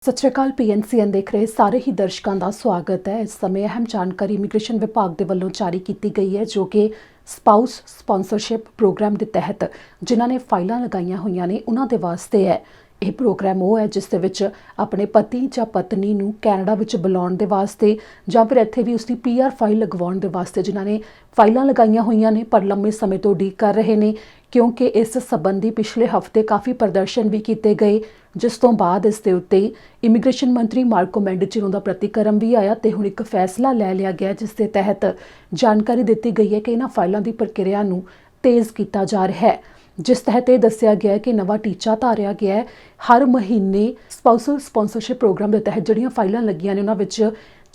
ਸਤਿ ਸ਼੍ਰੀ ਅਕਾਲ। PNCN ਦੇਖ ਰਹੇ ਸਾਰੇ ਹੀ ਦਰਸ਼ਕਾਂ ਦਾ ਸਵਾਗਤ ਹੈ। ਇਸ ਸਮੇਂ ਅਹਿਮ ਜਾਣਕਾਰੀ ਇਮੀਗ੍ਰੇਸ਼ਨ ਵਿਭਾਗ ਦੇ ਵੱਲੋਂ ਜਾਰੀ ਕੀਤੀ ਗਈ ਹੈ, ਜੋ ਕਿ ਸਪਾਊਸ ਸਪਾਂਸਰਸ਼ਿਪ ਪ੍ਰੋਗਰਾਮ ਦੇ ਤਹਿਤ ਜਿਨ੍ਹਾਂ ਨੇ ਫਾਈਲਾਂ ਲਗਾਈਆਂ ਹੋਈਆਂ ਨੇ ਉਹਨਾਂ ਦੇ ਵਾਸਤੇ ਹੈ। ਇਹ ਪ੍ਰੋਗਰਾਮ ਉਹ ਹੈ ਜਿਸ ਦੇ ਵਿੱਚ ਆਪਣੇ ਪਤੀ ਜਾਂ ਪਤਨੀ ਨੂੰ ਕੈਨੇਡਾ ਵਿੱਚ ਬੁਲਾਉਣ ਦੇ ਵਾਸਤੇ ਜਾਂ ਫਿਰ ਇੱਥੇ ਵੀ ਉਸਦੀ PR ਫਾਈਲ ਲਗਵਾਉਣ ਦੇ ਵਾਸਤੇ ਜਿਨ੍ਹਾਂ ਨੇ ਫਾਈਲਾਂ ਲਗਾਈਆਂ ਹੋਈਆਂ ਨੇ ਪਰ ਲੰਮੇ ਸਮੇਂ ਤੋਂ ਉਡੀਕ ਕਰ ਰਹੇ ਨੇ, ਕਿਉਂਕਿ ਇਸ ਸੰਬੰਧੀ ਪਿਛਲੇ ਹਫ਼ਤੇ ਕਾਫੀ ਪ੍ਰਦਰਸ਼ਨ ਵੀ ਕੀਤੇ ਗਏ, ਜਿਸ ਤੋਂ ਬਾਅਦ ਇਸ ਦੇ ਉੱਤੇ ਇਮੀਗ੍ਰੇਸ਼ਨ ਮੰਤਰੀ ਮਾਰਕੋ ਮੈਂਡੀਚੀਨੋ ਦਾ ਪ੍ਰਤੀਕਰਮ ਵੀ ਆਇਆ ਤੇ ਹੁਣ ਇੱਕ ਫੈਸਲਾ ਲੈ ਲਿਆ ਗਿਆ, ਜਿਸ ਦੇ ਤਹਿਤ ਜਾਣਕਾਰੀ ਦਿੱਤੀ ਗਈ ਹੈ ਕਿ ਇਹਨਾਂ ਫਾਈਲਾਂ ਦੀ ਪ੍ਰਕਿਰਿਆ ਨੂੰ ਤੇਜ਼ ਕੀਤਾ ਜਾ ਰਿਹਾ ਹੈ। ਜਿਸ ਤਹਿਤ ਇਹ ਦੱਸਿਆ ਗਿਆ ਕਿ ਨਵਾਂ ਟੀਚਾ ਧਾਰਿਆ ਗਿਆ ਹੈ। ਹਰ ਮਹੀਨੇ ਸਪਾਊਸਲ ਸਪਾਂਸਰਸ਼ਿਪ ਪ੍ਰੋਗਰਾਮ ਦੇ ਤਹਿਤ ਜਿਹੜੀਆਂ ਫਾਈਲਾਂ ਲੱਗੀਆਂ ਨੇ ਉਹਨਾਂ ਵਿੱਚ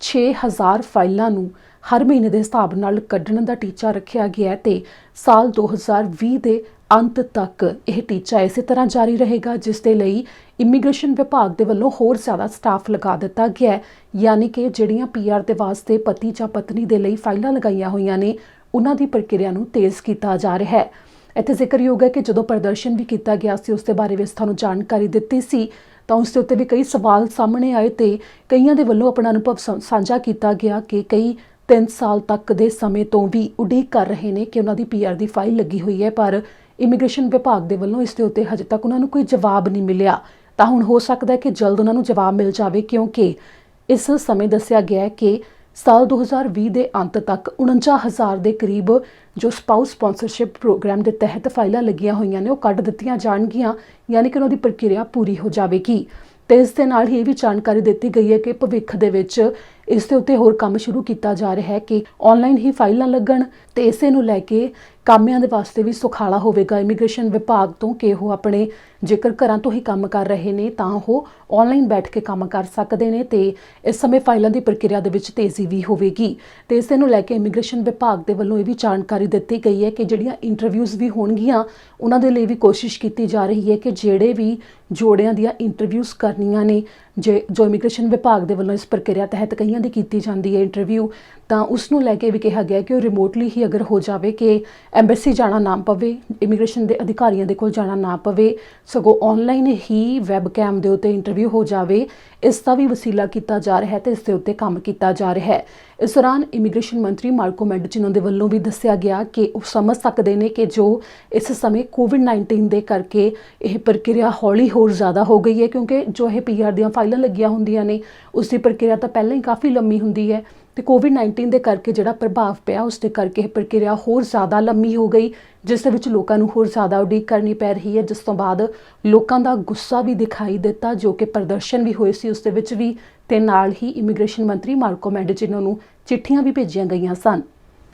6000 ਫਾਈਲਾਂ ਨੂੰ ਹਰ ਮਹੀਨੇ ਦੇ ਹਿਸਾਬ ਨਾਲ ਕੱਢਣ ਦਾ ਟੀਚਾ ਰੱਖਿਆ ਗਿਆ ਹੈ ਤੇ ਸਾਲ 2020 ਦੇ ਅੰਤ ਤੱਕ ਇਹ ਟੀਚਾ ਇਸੇ ਤਰ੍ਹਾਂ ਜਾਰੀ ਰਹੇਗਾ, ਜਿਸ ਦੇ ਲਈ ਇਮੀਗ੍ਰੇਸ਼ਨ ਵਿਭਾਗ ਦੇ ਵੱਲੋਂ ਹੋਰ ਜ਼ਿਆਦਾ ਸਟਾਫ ਲਗਾ ਦਿੱਤਾ ਗਿਆ ਹੈ। ਯਾਨੀ ਕਿ ਜਿਹੜੀਆਂ PR ਦੇ ਵਾਸਤੇ ਪਤੀ ਜਾਂ ਪਤਨੀ ਦੇ ਲਈ ਫਾਈਲਾਂ ਲਗਾਈਆਂ ਹੋਈਆਂ ਨੇ ਉਹਨਾਂ ਦੀ ਪ੍ਰਕਿਰਿਆ ਨੂੰ ਤੇਜ਼ ਕੀਤਾ ਜਾ ਰਿਹਾ ਹੈ। ਇੱਥੇ ਜ਼ਿਕਰਯੋਗ ਹੈ ਕਿ ਜਦੋਂ ਪ੍ਰਦਰਸ਼ਨ ਵੀ ਕੀਤਾ ਗਿਆ ਸੀ ਉਸ ਦੇ ਬਾਰੇ ਵਿੱਚ ਤੁਹਾਨੂੰ ਜਾਣਕਾਰੀ ਦਿੱਤੀ ਸੀ ਤਾਂ ਉਸ ਦੇ ਉੱਤੇ ਵੀ ਕਈ ਸਵਾਲ ਸਾਹਮਣੇ ਆਏ ਤੇ ਕਈਆਂ ਦੇ ਵੱਲੋਂ ਆਪਣਾ ਅਨੁਭਵ ਸਾਂਝਾ ਕੀਤਾ ਗਿਆ ਕਿ ਕਈ 3 ਸਾਲ ਤੱਕ ਦੇ ਸਮੇਂ ਤੋਂ ਵੀ ਉਡੀਕ ਕਰ ਰਹੇ ਨੇ ਕਿ ਉਹਨਾਂ ਦੀ PR ਦੀ ਫਾਈਲ ਲੱਗੀ ਹੋਈ ਹੈ, ਪਰ ਇਮੀਗ੍ਰੇਸ਼ਨ ਵਿਭਾਗ ਦੇ ਵੱਲੋਂ ਇਸ ਦੇ ਉੱਤੇ ਹਜੇ ਤੱਕ ਉਹਨਾਂ ਨੂੰ ਕੋਈ ਜਵਾਬ ਨਹੀਂ ਮਿਲਿਆ। ਤਾਂ ਹੁਣ ਹੋ ਸਕਦਾ ਹੈ ਕਿ ਜਲਦ ਉਹਨਾਂ ਨੂੰ ਜਵਾਬ ਮਿਲ ਜਾਵੇ, ਕਿਉਂਕਿ ਇਸ ਸਮੇਂ ਦੱਸਿਆ ਗਿਆ ਹੈ ਕਿ ਸਾਲ 2020 ਦੇ ਅੰਤ ਤੱਕ 49,000 ਦੇ ਕਰੀਬ ਜੋ ਸਪਾਊਸ ਸਪਾਂਸਰਸ਼ਿਪ ਪ੍ਰੋਗਰਾਮ ਦੇ ਤਹਿਤ ਫਾਈਲਾਂ ਲੱਗੀਆਂ ਹੋਈਆਂ ਨੇ ਉਹ ਕੱਢ ਦਿੱਤੀਆਂ ਜਾਣਗੀਆਂ, ਯਾਨੀ ਕਿ ਉਹਨਾਂ ਦੀ ਪ੍ਰਕਿਰਿਆ ਪੂਰੀ ਹੋ ਜਾਵੇਗੀ। ਤੇ ਇਸ ਦੇ ਨਾਲ ਹੀ ਇਹ ਵੀ ਜਾਣਕਾਰੀ ਦਿੱਤੀ ਗਈ ਹੈ ਕਿ ਭਵਿੱਖ ਦੇ ਵਿੱਚ ਇਸ ਦੇ ਉੱਤੇ ਹੋਰ ਕੰਮ ਸ਼ੁਰੂ ਕੀਤਾ ਜਾ ਰਿਹਾ ਹੈ ਕਿ ਆਨਲਾਈਨ ਹੀ ਫਾਈਲਾਂ ਲੱਗਣ ਤੇ ਇਸੇ ਨੂੰ ਲੈ ਕੇ ਕਾਮਿਆਂ ਦੇ ਵਾਸਤੇ ਵੀ ਸੁਖਾਲਾ ਹੋਵੇਗਾ ਇਮੀਗ੍ਰੇਸ਼ਨ ਵਿਭਾਗ ਤੋਂ ਕਿ ਉਹ ਆਪਣੇ ਜੇਕਰ ਘਰਾਂ ਤੋਂ ਹੀ ਕੰਮ ਕਰ ਰਹੇ ਨੇ ਤਾਂ ਉਹ ਆਨਲਾਈਨ ਬੈਠ ਕੇ ਕੰਮ ਕਰ ਸਕਦੇ ਨੇ ਤੇ ਇਸ ਸਮੇਂ ਫਾਈਲਾਂ ਦੀ ਪ੍ਰਕਿਰਿਆ ਦੇ ਵਿੱਚ ਤੇਜ਼ੀ ਵੀ ਹੋਵੇਗੀ। ਤੇ ਇਸੇ ਨੂੰ ਲੈ ਕੇ ਇਮੀਗ੍ਰੇਸ਼ਨ ਵਿਭਾਗ ਦੇ ਵੱਲੋਂ ਇਹ ਵੀ ਜਾਣਕਾਰੀ ਦਿੱਤੀ ਗਈ ਹੈ ਕਿ ਜਿਹੜੀਆਂ ਇੰਟਰਵਿਊਜ਼ ਵੀ ਹੋਣਗੀਆਂ ਉਹਨਾਂ ਦੇ ਲਈ ਵੀ ਕੋਸ਼ਿਸ਼ ਕੀਤੀ ਜਾ ਰਹੀ ਹੈ ਕਿ ਜਿਹੜੇ ਵੀ ਜੋੜਿਆਂ ਦੀਆਂ ਇੰਟਰਵਿਊਜ਼ ਕਰਨੀਆਂ ਨੇ ਜੋ ਇਮੀਗ੍ਰੇਸ਼ਨ ਵਿਭਾਗ ਦੇ ਵੱਲੋਂ ਇਸ ਪ੍ਰਕਿਰਿਆ ਤਹਿਤ ਕਈਆਂ ਦੀ ਕੀਤੀ ਜਾਂਦੀ ਹੈ ਇੰਟਰਵਿਊ, ਤਾਂ ਉਸ ਨੂੰ ਲੈ ਕੇ ਵੀ ਕਿਹਾ ਗਿਆ ਕਿ ਉਹ ਰਿਮੋਟਲੀ ਹੀ ਅਗਰ ਹੋ ਜਾਵੇ ਕਿ ਐਮਬੈਸੀ ਜਾਣਾ ਨਾ ਪਵੇ, ਇਮੀਗ੍ਰੇਸ਼ਨ ਦੇ ਅਧਿਕਾਰੀਆਂ ਦੇ ਕੋਲ ਜਾਣਾ ਨਾ ਪਵੇ, ਸਗੋਂ ਆਨਲਾਈਨ ਹੀ ਵੈਬਕੈਮ ਦੇ ਉੱਤੇ ਇੰਟਰਵਿਊ ਹੋ ਜਾਵੇ, ਇਸ ਦਾ ਵੀ ਵਸੀਲਾ ਕੀਤਾ ਜਾ ਰਿਹਾ ਹੈ ਤੇ ਇਸ ਦੇ ਉੱਤੇ ਕੰਮ ਕੀਤਾ ਜਾ ਰਿਹਾ ਹੈ। ਇਸ ਦੌਰਾਨ ਇਮੀਗ੍ਰੇਸ਼ਨ ਮੰਤਰੀ ਮਾਰਕੋ ਮੈਂਡੀਚੀਨੋ ਦੇ ਵੱਲੋਂ ਵੀ ਦੱਸਿਆ ਗਿਆ ਕਿ ਉਹ ਸਮਝ ਸਕਦੇ ਨੇ ਕਿ ਜੋ ਇਸ ਸਮੇਂ COVID-19 ਦੇ ਕਰਕੇ ਇਹ ਪ੍ਰਕਿਰਿਆ ਹੌਲੀ ਹੋਰ ਜ਼ਿਆਦਾ ਹੋ ਗਈ ਹੈ, ਕਿਉਂਕਿ ਜੋ ਇਹ PR ਦੀਆਂ ਫਾਈਲਾਂ ਲੱਗੀਆਂ ਹੁੰਦੀਆਂ ਨੇ ਉਸ ਦੀ ਪ੍ਰਕਿਰਿਆ ਤਾਂ ਪਹਿਲਾਂ ਹੀ ਕਾਫੀ ਲੰਮੀ ਹੁੰਦੀ ਹੈ ਤੇ COVID-19 ਦੇ ਕਰਕੇ ਜਿਹੜਾ ਪ੍ਰਭਾਵ ਪਿਆ ਉਸ ਦੇ ਕਰਕੇ ਇਹ ਪ੍ਰਕਿਰਿਆ ਹੋਰ ਜ਼ਿਆਦਾ ਲੰਮੀ ਹੋ ਗਈ, ਜਿਸ ਦੇ ਵਿੱਚ ਲੋਕਾਂ ਨੂੰ ਹੋਰ ਜ਼ਿਆਦਾ ਉਡੀਕ ਕਰਨੀ ਪੈ ਰਹੀ ਹੈ, ਜਿਸ ਤੋਂ ਬਾਅਦ ਲੋਕਾਂ ਦਾ ਗੁੱਸਾ ਵੀ ਦਿਖਾਈ ਦਿੱਤਾ, ਜੋ ਕਿ ਪ੍ਰਦਰਸ਼ਨ ਵੀ ਹੋਏ ਸੀ ਉਸ ਦੇ ਵਿੱਚ ਵੀ, ਤੇ ਨਾਲ ਹੀ ਇਮੀਗ੍ਰੇਸ਼ਨ ਮੰਤਰੀ ਮਾਰਕੋ ਮੈਂਡੀਚੀਨੋ ਨੂੰ ਚਿੱਠੀਆਂ ਵੀ ਭੇਜੀਆਂ ਗਈਆਂ ਸਨ,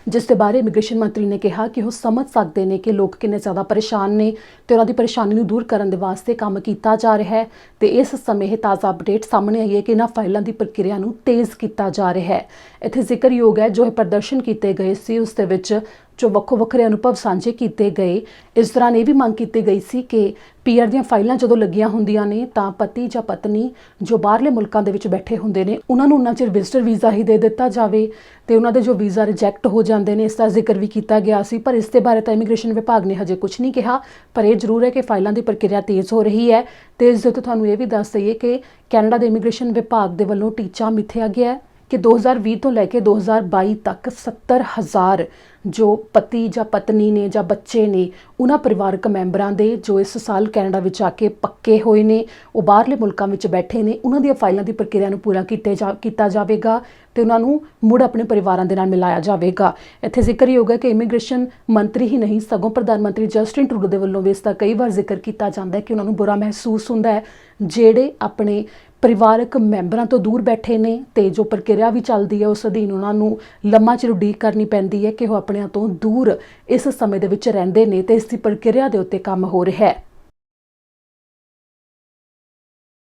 ਜਿਸ ਦੇ ਬਾਰੇ ਇਮੀਗ੍ਰੇਸ਼ਨ ਮੰਤਰੀ ਨੇ ਕਿਹਾ ਕਿ ਉਹ ਸਮਝ ਸਕਦੇ ਨੇ ਕਿ ਲੋਕ ਕਿੰਨੇ ਜ਼ਿਆਦਾ ਪਰੇਸ਼ਾਨ ਨੇ ਤੇ ਉਹਨਾਂ ਦੀ ਪਰੇਸ਼ਾਨੀ ਨੂੰ ਦੂਰ ਕਰਨ ਦੇ ਵਾਸਤੇ ਕੰਮ ਕੀਤਾ ਜਾ ਰਿਹਾ ਹੈ। ਤੇ ਇਸ ਸਮੇਂ ਇਹ ਤਾਜ਼ਾ ਅਪਡੇਟ ਸਾਹਮਣੇ ਆਈ ਹੈ ਕਿ ਇਹਨਾਂ ਫਾਈਲਾਂ ਦੀ ਪ੍ਰਕਿਰਿਆ ਨੂੰ ਤੇਜ਼ ਕੀਤਾ ਜਾ ਰਿਹਾ ਹੈ। ਇੱਥੇ ਜ਼ਿਕਰਯੋਗ ਹੈ ਜੋ ਇਹ ਪ੍ਰਦਰਸ਼ਨ ਕੀਤੇ ਗਏ ਸੀ ਉਸ ਦੇ ਵਿੱਚ ਜੋ ਵੱਖੋ ਵੱਖਰੇ ਅਨੁਭਵ ਸਾਂਝੇ ਕੀਤੇ ਗਏ, ਇਸ ਦੌਰਾਨ ਇਹ ਵੀ ਮੰਗ ਕੀਤੀ ਗਈ ਸੀ ਕਿ PR ਦੀਆਂ ਫਾਈਲਾਂ ਜਦੋਂ ਲੱਗੀਆਂ ਹੁੰਦੀਆਂ ਨੇ ਤਾਂ ਪਤੀ ਜਾਂ ਪਤਨੀ ਜੋ ਬਾਹਰਲੇ ਮੁਲਕਾਂ ਦੇ ਵਿੱਚ ਬੈਠੇ ਹੁੰਦੇ ਨੇ ਉਹਨਾਂ ਨੂੰ ਉਨਾ ਚਿਰ ਵਿਜ਼ਟਰ ਵੀਜ਼ਾ ਹੀ ਦੇ ਦਿੱਤਾ ਜਾਵੇ ਤੇ ਉਹਨਾਂ ਦੇ ਜੋ ਵੀਜ਼ਾ ਰਿਜੈਕਟ ਹੋ ਜਾਂਦੇ ਨੇ ਇਸ ਦਾ ਜ਼ਿਕਰ ਵੀ ਕੀਤਾ ਗਿਆ ਸੀ। ਪਰ ਇਸ ਦੇ ਬਾਰੇ ਤਾਂ ਇਮੀਗ੍ਰੇਸ਼ਨ ਵਿਭਾਗ ਨੇ ਹਜੇ ਕੁਝ ਨਹੀਂ ਕਿਹਾ, ਪਰ ਇਹ ਜ਼ਰੂਰ ਹੈ ਕਿ ਫਾਈਲਾਂ ਦੀ ਪ੍ਰਕਿਰਿਆ ਤੇਜ਼ ਹੋ ਰਹੀ ਹੈ। ਤੇ ਇਸ ਦੇ ਉੱਤੇ ਤੁਹਾਨੂੰ ਇਹ ਵੀ ਦੱਸ ਦਈਏ ਕਿ ਕੈਨੇਡਾ ਦੇ ਇਮੀਗ੍ਰੇਸ਼ਨ ਵਿਭਾਗ ਦੇ ਵੱਲੋਂ ਟੀਚਾ ਮਿਥਿਆ ਗਿਆ ਕਿ 2020 ਤੋਂ ਲੈ ਕੇ 2022 ਤੱਕ 70,000 ਜੋ ਪਤੀ ਜਾਂ ਪਤਨੀ ਨੇ ਜਾਂ ਬੱਚੇ ਨੇ ਉਹਨਾਂ ਪਰਿਵਾਰਕ ਮੈਂਬਰਾਂ ਦੇ ਜੋ ਇਸ ਸਾਲ ਕੈਨੇਡਾ ਵਿੱਚ ਆ ਕੇ ਪੱਕੇ ਹੋਏ ਨੇ, ਉਹ ਬਾਹਰਲੇ ਮੁਲਕਾਂ ਵਿੱਚ ਬੈਠੇ ਨੇ, ਉਹਨਾਂ ਦੀਆਂ ਫਾਈਲਾਂ ਦੀ ਪ੍ਰਕਿਰਿਆ ਨੂੰ ਪੂਰਾ ਕੀਤਾ ਜਾਵੇਗਾ ਤੇ ਉਹਨਾਂ ਨੂੰ ਮੁੜ ਆਪਣੇ ਪਰਿਵਾਰਾਂ ਦੇ ਨਾਲ ਮਿਲਾਇਆ ਜਾਵੇਗਾ। ਇੱਥੇ ਜ਼ਿਕਰਯੋਗ ਹੈ ਕਿ ਇਮੀਗ੍ਰੇਸ਼ਨ ਮੰਤਰੀ ਹੀ ਨਹੀਂ ਸਗੋਂ ਪ੍ਰਧਾਨ ਮੰਤਰੀ ਜਸਟਿਨ ਟਰੂਡੋ ਦੇ ਵੱਲੋਂ ਵੀ ਇਸ ਦਾ ਕਈ ਵਾਰ ਜ਼ਿਕਰ ਕੀਤਾ ਜਾਂਦਾ ਹੈ ਕਿ ਉਹਨਾਂ ਨੂੰ ਬੁਰਾ ਮਹਿਸੂਸ ਹੁੰਦਾ ਹੈ ਜਿਹੜੇ ਆਪਣੇ ਪਰਿਵਾਰਕ ਮੈਂਬਰਾਂ ਤੋਂ ਦੂਰ ਬੈਠੇ ਨੇ ਤੇ ਜੋ ਪ੍ਰਕਿਰਿਆ ਵੀ ਚੱਲਦੀ ਹੈ ਉਸ ਅਧੀਨ ਉਹਨਾਂ ਨੂੰ ਲੰਮਾ ਚਿਰ ਉਡੀਕ ਕਰਨੀ ਪੈਂਦੀ ਹੈ ਕਿ ਉਹ ਆਪਣਿਆਂ ਤੋਂ ਦੂਰ ਇਸ ਸਮੇਂ ਦੇ ਵਿੱਚ ਰਹਿੰਦੇ ਨੇ ਤੇ ਇਸ ਦੀ ਪ੍ਰਕਿਰਿਆ ਦੇ ਉੱਤੇ ਕੰਮ ਹੋ ਰਿਹਾ ਹੈ।